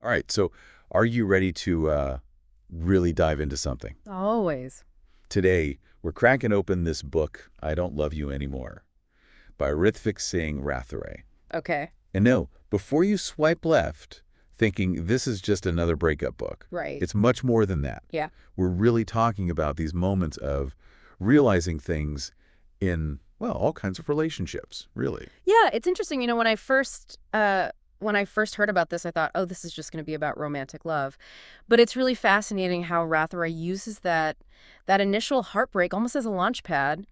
All right, so are you ready to really dive into something? Always. Today, we're cracking open this book, I Don't Love You Anymore, by Rithvik Singh Rathere. Okay. And no, before you swipe left, thinking this is just another breakup book, Right. it's much more than that. Yeah. We're really talking about these moments of realizing things in, well, all kinds of relationships, really. Yeah, it's interesting. When I first heard about this, I thought, oh, this is just going to be about romantic love. But it's really fascinating how Rathore uses that initial heartbreak almost as a launch pad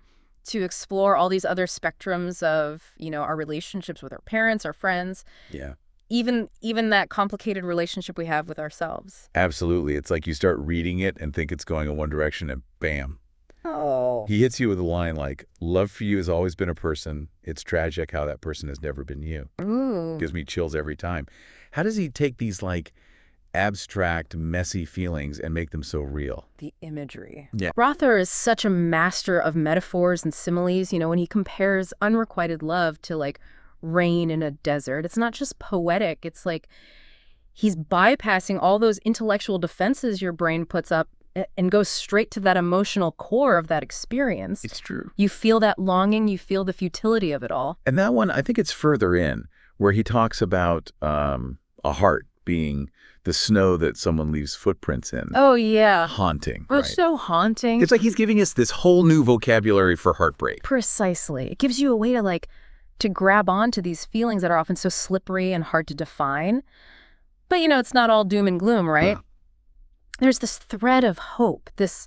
to explore all these other spectrums of, our relationships with our parents, our friends, Yeah. even that complicated relationship we have with ourselves. Absolutely. It's like you start reading it and think it's going in one direction and bam. Oh. He hits you with a line like, love for you has always been a person. It's tragic how that person has never been you. Ooh. Gives me chills every time. How does he take these like abstract, messy feelings and make them so real? The imagery. Yeah. Rother is such a master of metaphors and similes. When he compares unrequited love to like rain in a desert, it's not just poetic. It's like he's bypassing all those intellectual defenses your brain puts up and goes straight to that emotional core of that experience. It's true. You feel that longing, you feel the futility of it all. And that one, I think it's further in where he talks about a heart being the snow that someone leaves footprints in. Oh, yeah. Haunting, Oh, right? so haunting. It's like he's giving us this whole new vocabulary for heartbreak. Precisely. It gives you a way to grab onto these feelings that are often so slippery and hard to define. But, it's not all doom and gloom, right? There's this thread of hope, this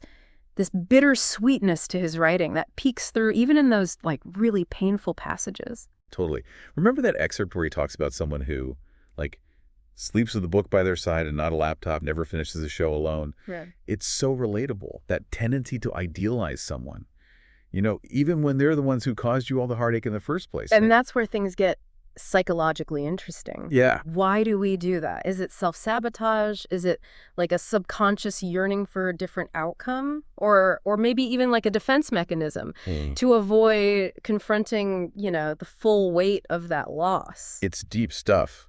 bitter sweetness to his writing that peeks through even in those, really painful passages. Totally. Remember that excerpt where he talks about someone who, sleeps with a book by their side and not a laptop, never finishes a show alone? Right. It's so relatable, that tendency to idealize someone, even when they're the ones who caused you all the heartache in the first place. And that's where things get psychologically interesting. Yeah. Why do we do that? Is it self-sabotage? Is it like a subconscious yearning for a different outcome? Or maybe even like a defense mechanism to avoid confronting, the full weight of that loss? It's deep stuff.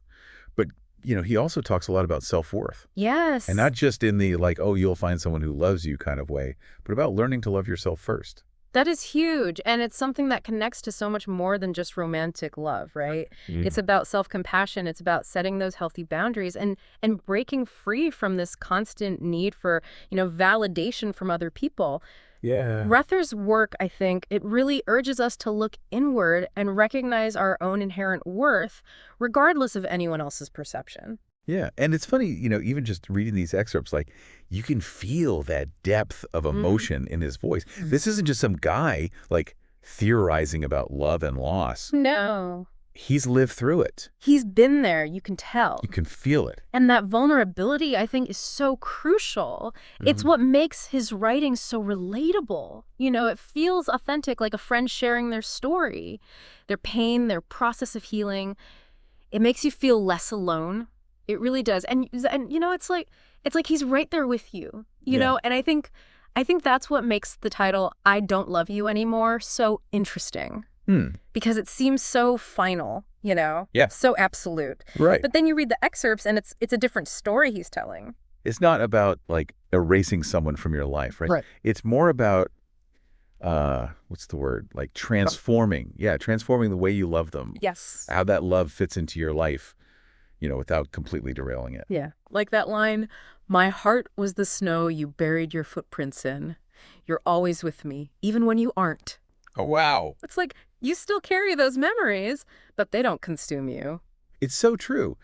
But, he also talks a lot about self-worth. Yes. And not just in the you'll find someone who loves you kind of way, but about learning to love yourself first. That is huge. And it's something that connects to so much more than just romantic love, right? It's about self-compassion. It's about setting those healthy boundaries and breaking free from this constant need for, validation from other people. Yeah. Ruther's work, I think, it really urges us to look inward and recognize our own inherent worth, regardless of anyone else's perception. Yeah. And it's funny, even just reading these excerpts, you can feel that depth of emotion in his voice. This isn't just some guy, theorizing about love and loss. No. He's lived through it. He's been there, you can tell. You can feel it. And that vulnerability, I think, is so crucial. It's what makes his writing so relatable. It feels authentic, like a friend sharing their story, their pain, their process of healing. It makes you feel less alone. It really does. And it's like he's right there with you, know, and I think that's what makes the title I Don't Love You Anymore so interesting. Because it seems so final, Yeah. so absolute. Right. But then you read the excerpts and it's a different story he's telling. It's not about erasing someone from your life, right? Right. It's more about what's the word? Transforming. Yeah, transforming the way you love them. Yes. How that love fits into your life, without completely derailing it. Yeah. Like that line, my heart was the snow you buried your footprints in. You're always with me, even when you aren't. Oh, wow. It's like you still carry those memories, but they don't consume you. It's so true.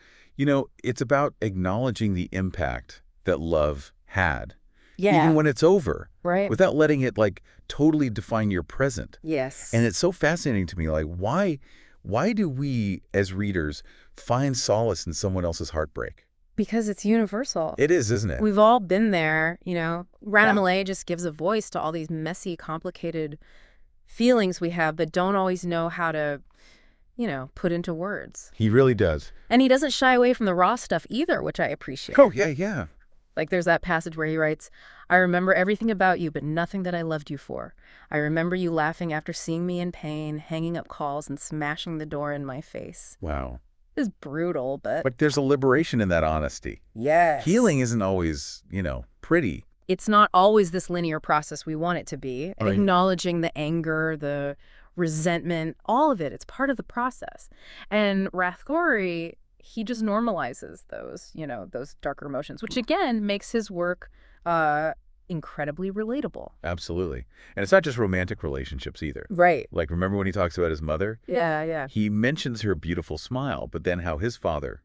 It's about acknowledging the impact that love had. Yeah. Even when it's over. Right. Without letting it totally define your present. Yes. And it's so fascinating to me. Why do we as readers find solace in someone else's heartbreak? Because it's universal. It is, isn't it? We've all been there, Rana Malay just gives a voice to all these messy, complicated feelings we have but don't always know how to, put into words. He really does. And he doesn't shy away from the raw stuff either, which I appreciate. Oh, yeah, yeah. Like there's that passage where he writes, I remember everything about you, but nothing that I loved you for. I remember you laughing after seeing me in pain, hanging up calls and smashing the door in my face. Wow. It's brutal, but But there's a liberation in that honesty. yes. Healing isn't always, pretty. It's not always this linear process we want it to be. Right. Acknowledging the anger, the resentment, all of it, it's part of the process. And Rathgori, he just normalizes those darker emotions, which again makes his work incredibly relatable. Absolutely. And it's not just romantic relationships either. Right. Like, remember when he talks about his mother? Yeah, yeah. He mentions her beautiful smile, but then how his father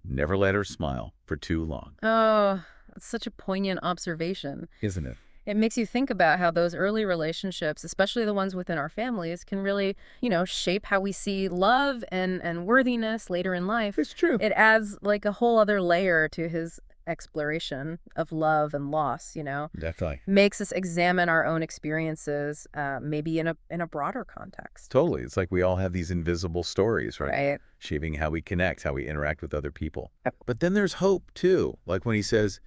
never let her smile for too long. Oh, that's such a poignant observation. Isn't it? It makes you think about how those early relationships, especially the ones within our families, can really, shape how we see love and worthiness later in life. It's true. It adds like a whole other layer to his exploration of love and loss, Definitely. Makes us examine our own experiences, maybe in a broader context. Totally. It's like we all have these invisible stories, right? Right. Shaping how we connect, how we interact with other people. But then there's hope, too. Like when he says,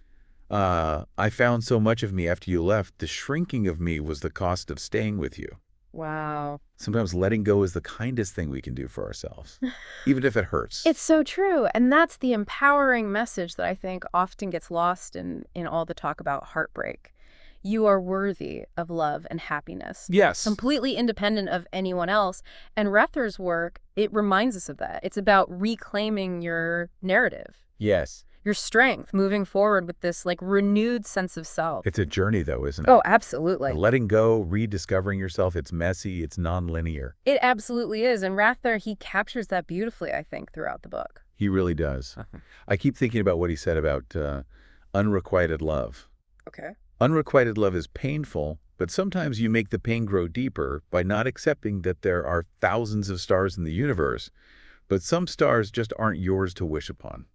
I found so much of me after you left, the shrinking of me was the cost of staying with you. Wow. Sometimes letting go is the kindest thing we can do for ourselves, even if it hurts. It's so true. And that's the empowering message that I think often gets lost in all the talk about heartbreak. You are worthy of love and happiness. Yes. Completely independent of anyone else. And Rether's work, it reminds us of that. It's about reclaiming your narrative. Yes. Your strength, moving forward with this renewed sense of self. It's a journey, though, isn't it? Oh, absolutely. Letting go, rediscovering yourself, it's messy, it's nonlinear. It absolutely is. And Rather, he captures that beautifully, I think, throughout the book. He really does. I keep thinking about what he said about unrequited love. Okay. Unrequited love is painful, but sometimes you make the pain grow deeper by not accepting that there are thousands of stars in the universe, but some stars just aren't yours to wish upon.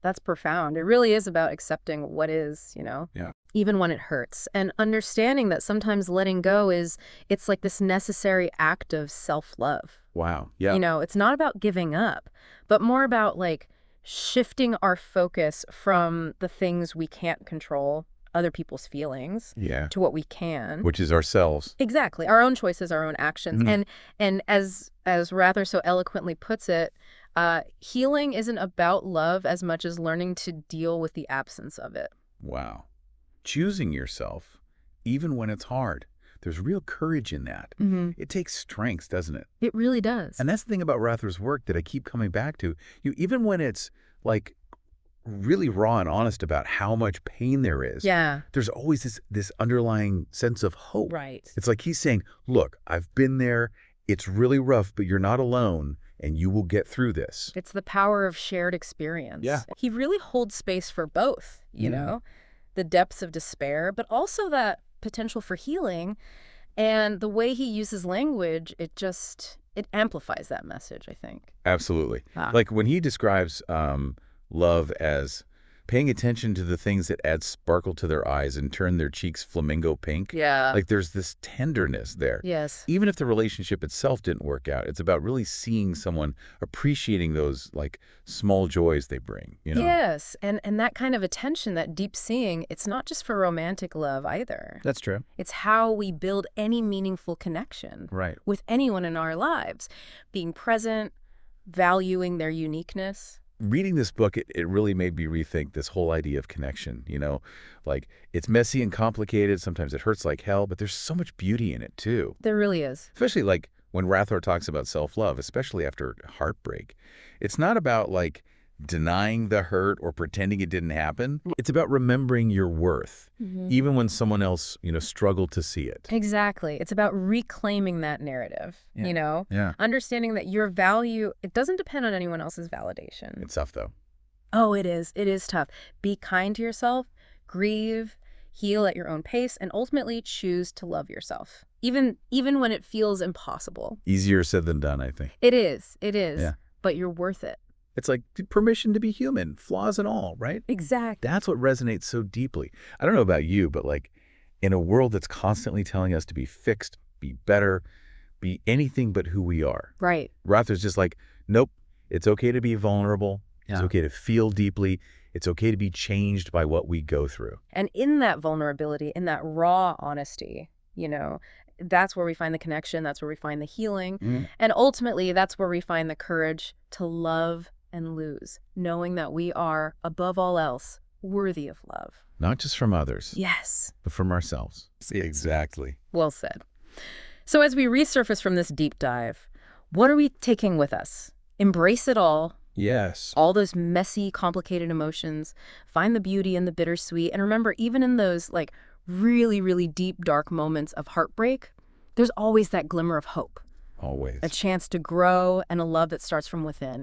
That's profound. It really is about accepting what is, Yeah. even when it hurts, and understanding that sometimes letting go it's like this necessary act of self-love. Wow. Yeah. It's not about giving up, but more about shifting our focus from the things we can't control, other people's feelings, Yeah. to what we can. Which is ourselves. Exactly. Our own choices, our own actions. And as Rather so eloquently puts it, healing isn't about love as much as learning to deal with the absence of it. Wow. Choosing yourself, even when it's hard. There's real courage in that. Mm-hmm. It takes strength, doesn't it? It really does. And that's the thing about Rather's work that I keep coming back to. Even when it's really raw and honest about how much pain there is, Yeah. there's always this underlying sense of hope. Right. It's like he's saying, look, I've been there. It's really rough, but you're not alone, and you will get through this. It's the power of shared experience. Yeah. He really holds space for both, the depths of despair, but also that potential for healing. And the way he uses language, it amplifies that message, I think. Absolutely. Ah. Like when he describes love as paying attention to the things that add sparkle to their eyes and turn their cheeks flamingo pink. Yeah. Like there's this tenderness there. Yes. Even if the relationship itself didn't work out, it's about really seeing someone appreciating those small joys they bring, Yes. And that kind of attention, that deep seeing, it's not just for romantic love either. That's true. It's how we build any meaningful connection Right. with anyone in our lives. Being present, valuing their uniqueness. Reading this book, it really made me rethink this whole idea of connection, it's messy and complicated. Sometimes it hurts like hell, but there's so much beauty in it, too. There really is. Especially when Rathor talks about self-love, especially after heartbreak. It's not about denying the hurt or pretending it didn't happen. It's about remembering your worth, even when someone else, struggled to see it. Exactly. It's about reclaiming that narrative, Yeah. Understanding that your value, it doesn't depend on anyone else's validation. It's tough, though. Oh, it is. It is tough. Be kind to yourself, grieve, heal at your own pace, and ultimately choose to love yourself, even when it feels impossible. Easier said than done, I think. It is. It is. Yeah. But you're worth it. It's like permission to be human, flaws and all, right? Exactly. That's what resonates so deeply. I don't know about you, but in a world that's constantly telling us to be fixed, be better, be anything but who we are. Right. Rather's just nope, it's okay to be vulnerable. Yeah. It's okay to feel deeply. It's okay to be changed by what we go through. And in that vulnerability, in that raw honesty, That's where we find the connection. That's where we find the healing. And ultimately, that's where we find the courage to love and lose, knowing that we are, above all else, worthy of love. Not just from others. Yes. But from ourselves. Exactly. Well said. So as we resurface from this deep dive, what are we taking with us? Embrace it all. Yes. All those messy, complicated emotions. Find the beauty in the bittersweet. And remember, even in those like really, really deep, dark moments of heartbreak, there's always that glimmer of hope. Always. A chance to grow and a love that starts from within.